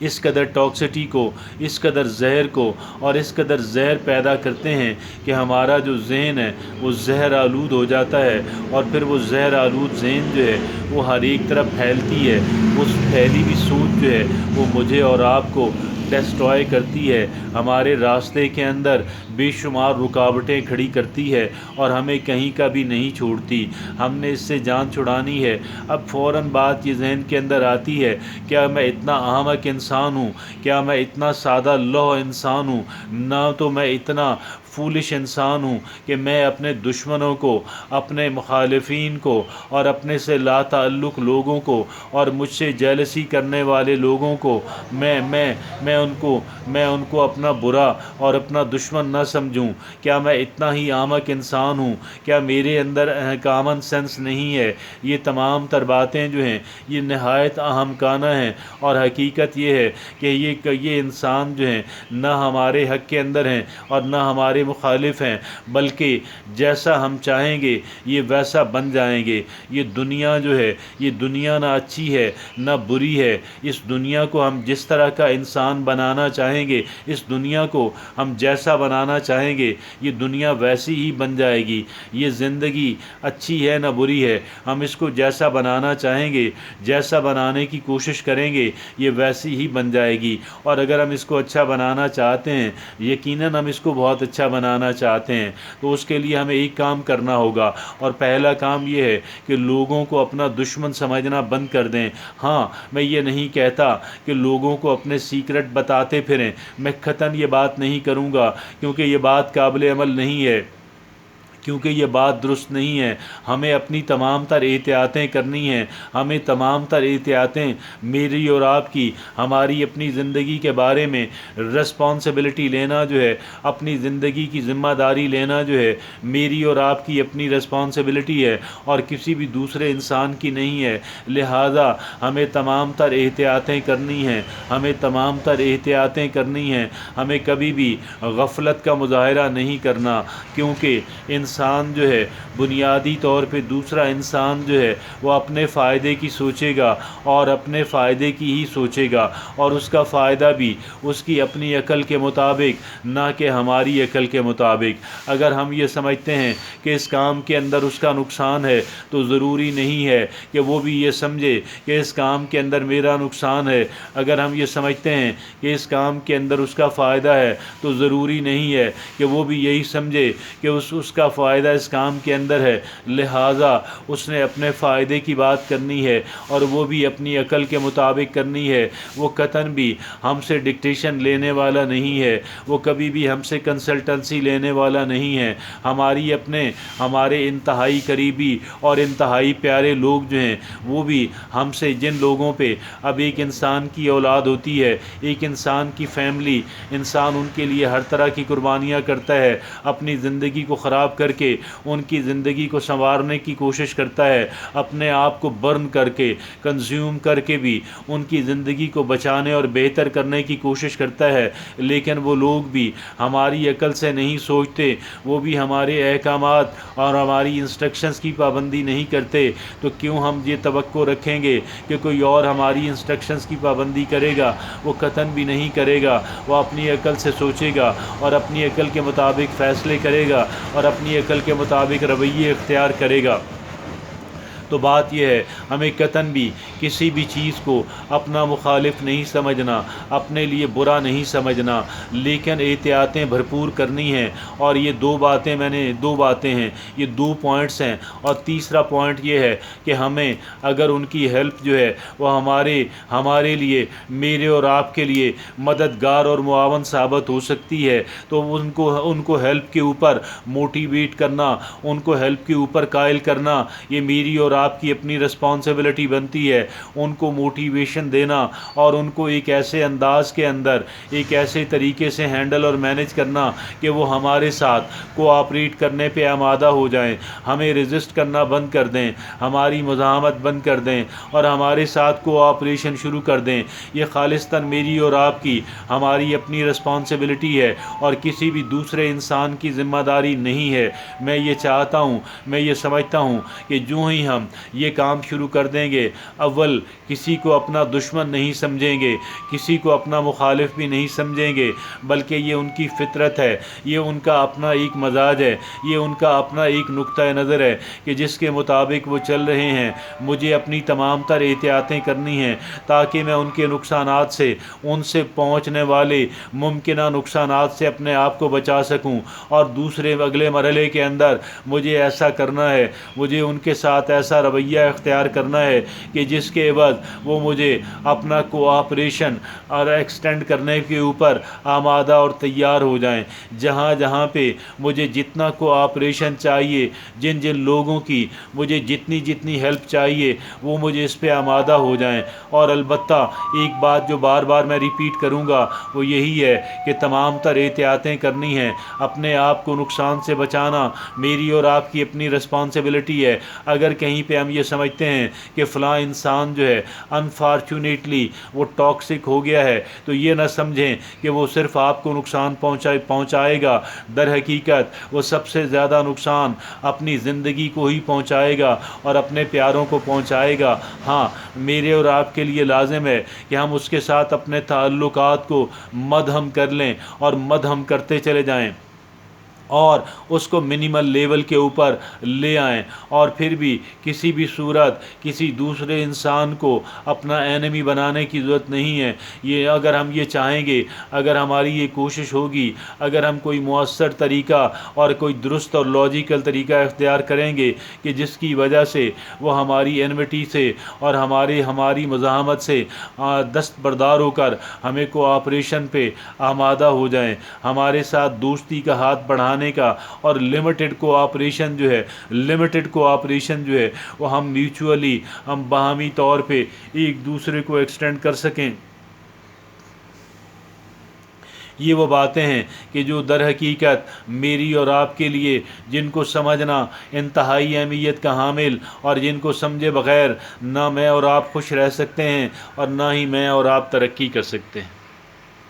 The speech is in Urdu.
اس قدر ٹاکسٹی کو، اس قدر زہر کو اور اس قدر زہر پیدا کرتے ہیں کہ ہمارا جو ذہن ہے وہ زہر آلود ہو جاتا ہے، اور پھر وہ زہر آلود ذہن جو ہے وہ ہر ایک طرف پھیلتی ہے۔ اس پھیلی ہوئی سوچ جو ہے وہ مجھے اور آپ کو ڈسٹرائے کرتی ہے، ہمارے راستے کے اندر بے شمار رکاوٹیں کھڑی کرتی ہے اور ہمیں کہیں کا بھی نہیں چھوڑتی۔ ہم نے اس سے جان چھڑانی ہے۔ اب فوراً بات یہ ذہن کے اندر آتی ہے، کیا میں اتنا احمق انسان ہوں؟ کیا میں اتنا سادہ لوح انسان ہوں؟ نہ تو میں اتنا فولش انسان ہوں کہ میں اپنے دشمنوں کو، اپنے مخالفین کو اور اپنے سے لا تعلق لوگوں کو اور مجھ سے جیلسی کرنے والے لوگوں کو میں ان کو اپنا برا اور اپنا دشمن نہ سمجھوں؟ کیا میں اتنا ہی احمق انسان ہوں؟ کیا میرے اندر کامن سینس نہیں ہے؟ یہ تمام تر باتیں جو ہیں یہ نہایت احمقانہ ہیں، اور حقیقت یہ ہے کہ یہ انسان جو ہیں نہ ہمارے حق کے اندر ہیں اور نہ ہمارے مخالف ہیں، بلکہ جیسا ہم چاہیں گے یہ ویسا بن جائیں گے۔ یہ دنیا جو ہے یہ دنیا نہ اچھی ہے نہ بری ہے۔ اس دنیا کو ہم جس طرح کا انسان بنانا چاہیں گے، اس دنیا کو ہم جیسا بنانا چاہیں گے، یہ دنیا ویسی ہی بن جائے گی۔ یہ زندگی اچھی ہے نہ بری ہے، ہم اس کو جیسا بنانا چاہیں گے، جیسا بنانے کی کوشش کریں گے، یہ ویسی ہی بن جائے گی۔ اور اگر ہم اس کو اچھا بنانا چاہتے ہیں، یقیناً ہم اس کو بہت اچھا بنانا چاہتے ہیں، تو اس کے لیے ہمیں ایک کام کرنا ہوگا، اور پہلا کام یہ ہے کہ لوگوں کو اپنا دشمن سمجھنا بند کر دیں۔ ہاں، میں یہ نہیں کہتا کہ لوگوں کو اپنے سیکرٹ بتاتے پھریں، میں قطعاً یہ بات نہیں کروں گا، کیونکہ یہ بات قابل عمل نہیں ہے، کیونکہ یہ بات درست نہیں ہے۔ ہمیں اپنی تمام تر احتیاطیں کرنی ہیں، ہمیں تمام تر احتیاطیں، میری اور آپ کی، ہماری اپنی زندگی کے بارے میں رسپانسبلٹی لینا جو ہے، اپنی زندگی کی ذمہ داری لینا جو ہے، میری اور آپ کی اپنی رسپانسبلٹی ہے اور کسی بھی دوسرے انسان کی نہیں ہے۔ لہٰذا ہمیں تمام تر احتیاطیں کرنی ہیں، ہمیں تمام تر احتیاطیں کرنی ہیں، ہمیں کبھی بھی غفلت کا مظاہرہ نہیں کرنا، کیونکہ انسان جو ہے بنیادی طور پہ دوسرا انسان جو ہے وہ اپنے فائدے کی سوچے گا اور اپنے فائدے کی ہی سوچے گا، اور اس کا فائدہ بھی اس کی اپنی عقل کے مطابق، نہ کہ ہماری عقل کے مطابق۔ اگر ہم یہ سمجھتے ہیں کہ اس کام کے اندر اس کا نقصان ہے، تو ضروری نہیں ہے کہ وہ بھی یہ سمجھے کہ اس کام کے اندر میرا نقصان ہے۔ اگر ہم یہ سمجھتے ہیں کہ اس کام کے اندر اس کا فائدہ ہے، تو ضروری نہیں ہے کہ وہ بھی یہی سمجھے کہ اس کا فائدہ اس کام کے اندر ہے۔ لہٰذا اس نے اپنے فائدے کی بات کرنی ہے، اور وہ بھی اپنی عقل کے مطابق کرنی ہے۔ وہ قطعاً بھی ہم سے ڈکٹیشن لینے والا نہیں ہے، وہ کبھی بھی ہم سے کنسلٹنسی لینے والا نہیں ہے۔ ہمارے انتہائی قریبی اور انتہائی پیارے لوگ جو ہیں، وہ بھی ہم سے، جن لوگوں پہ اب ایک انسان کی اولاد ہوتی ہے، ایک انسان کی فیملی، انسان ان کے لیے ہر طرح کی قربانیاں کرتا ہے، اپنی زندگی کو خراب کر کے ان کی زندگی کو سنوارنے کی کوشش کرتا ہے، اپنے آپ کو برن کر کے، کنزیوم کر کے بھی ان کی زندگی کو بچانے اور بہتر کرنے کی کوشش کرتا ہے، لیکن وہ لوگ بھی ہماری عقل سے نہیں سوچتے، وہ بھی ہمارے احکامات اور ہماری انسٹرکشنز کی پابندی نہیں کرتے۔ تو کیوں ہم یہ توقع رکھیں گے کہ کوئی اور ہماری انسٹرکشنز کی پابندی کرے گا؟ وہ قطعاً بھی نہیں کرے گا۔ وہ اپنی عقل سے سوچے گا اور اپنی عقل کے مطابق فیصلے کرے گا اور اپنی عقل کے مطابق رویے اختیار کرے گا۔ تو بات یہ ہے، ہمیں قطعاً بھی کسی بھی چیز کو اپنا مخالف نہیں سمجھنا، اپنے لیے برا نہیں سمجھنا، لیکن احتیاطیں بھرپور کرنی ہیں۔ اور یہ دو باتیں ہیں، یہ 2 پوائنٹس ہیں، اور تیسرا پوائنٹ یہ ہے کہ ہمیں اگر ان کی ہیلپ جو ہے وہ ہمارے لیے، میرے اور آپ کے لیے مددگار اور معاون ثابت ہو سکتی ہے، تو ان کو ہیلپ کے اوپر موٹیویٹ کرنا، ان کو ہیلپ کے اوپر قائل کرنا، یہ میری اور آپ کی اپنی رسپانسبلٹی بنتی ہے۔ ان کو موٹیویشن دینا اور ان کو ایک ایسے انداز کے اندر، ایک ایسے طریقے سے ہینڈل اور مینج کرنا کہ وہ ہمارے ساتھ کوآپریٹ کرنے پہ آمادہ ہو جائیں، ہمیں ریزسٹ کرنا بند کر دیں، ہماری مزاحمت بند کر دیں اور ہمارے ساتھ کوآپریشن شروع کر دیں۔ یہ خالصتاً میری اور آپ کی، ہماری اپنی رسپانسبلٹی ہے اور کسی بھی دوسرے انسان کی ذمہ داری نہیں ہے۔ میں یہ چاہتا ہوں، میں یہ سمجھتا ہوں کہ جو ہی ہم یہ کام شروع کر دیں گے، اول کسی کو اپنا دشمن نہیں سمجھیں گے، کسی کو اپنا مخالف بھی نہیں سمجھیں گے، بلکہ یہ ان کی فطرت ہے، یہ ان کا اپنا ایک مزاج ہے، یہ ان کا اپنا ایک نقطہ نظر ہے کہ جس کے مطابق وہ چل رہے ہیں۔ مجھے اپنی تمام تر احتیاطیں کرنی ہیں تاکہ میں ان کے نقصانات سے، ان سے پہنچنے والے ممکنہ نقصانات سے اپنے آپ کو بچا سکوں، اور دوسرے اگلے مرحلے کے اندر مجھے ایسا کرنا ہے، مجھے ان کے ساتھ ایسا رویہ اختیار کرنا ہے کہ جس کے عوض وہ مجھے اپنا کوآپریشن اور ایکسٹینڈ کرنے کے اوپر آمادہ اور تیار ہو جائیں۔ جہاں جہاں پہ مجھے جتنا کوآپریشن چاہیے، جن جن لوگوں کی مجھے جتنی جتنی ہیلپ چاہیے، وہ مجھے اس پہ آمادہ ہو جائیں۔ اور البتہ ایک بات جو بار بار میں ریپیٹ کروں گا وہ یہی ہے کہ تمام تر احتیاطیں کرنی ہیں، اپنے آپ کو نقصان سے بچانا میری اور آپ کی اپنی رسپانسبلٹی ہے۔ اگر کہیں پہ ہم یہ سمجھتے ہیں کہ فلاں انسان جو ہے انفارچونیٹلی وہ ٹاکسک ہو گیا ہے، تو یہ نہ سمجھیں کہ وہ صرف آپ کو نقصان پہنچائے گا، در حقیقت وہ سب سے زیادہ نقصان اپنی زندگی کو ہی پہنچائے گا اور اپنے پیاروں کو پہنچائے گا۔ ہاں، میرے اور آپ کے لیے لازم ہے کہ ہم اس کے ساتھ اپنے تعلقات کو مدھم کر لیں اور مدھم کرتے چلے جائیں اور اس کو منیمل لیول کے اوپر لے آئیں، اور پھر بھی کسی بھی صورت کسی دوسرے انسان کو اپنا اینمی بنانے کی ضرورت نہیں ہے۔ یہ اگر ہم یہ چاہیں گے، اگر ہماری یہ کوشش ہوگی، اگر ہم کوئی مؤثر طریقہ اور کوئی درست اور لاجیکل طریقہ اختیار کریں گے کہ جس کی وجہ سے وہ ہماری اینمٹی سے اور ہماری مزاحمت سے دستبردار ہو کر ہمیں کوآپریشن پہ آمادہ ہو جائیں، ہمارے ساتھ دوستی کا ہاتھ بڑھانے کا اور لمیٹڈ کوآپریشن جو ہے وہ ہم میوچولی، ہم باہمی طور پہ ایک دوسرے کو ایکسٹینڈ کر سکیں۔ یہ وہ باتیں ہیں کہ جو در حقیقت میری اور آپ کے لیے جن کو سمجھنا انتہائی اہمیت کا حامل، اور جن کو سمجھے بغیر نہ میں اور آپ خوش رہ سکتے ہیں اور نہ ہی میں اور آپ ترقی کر سکتے ہیں۔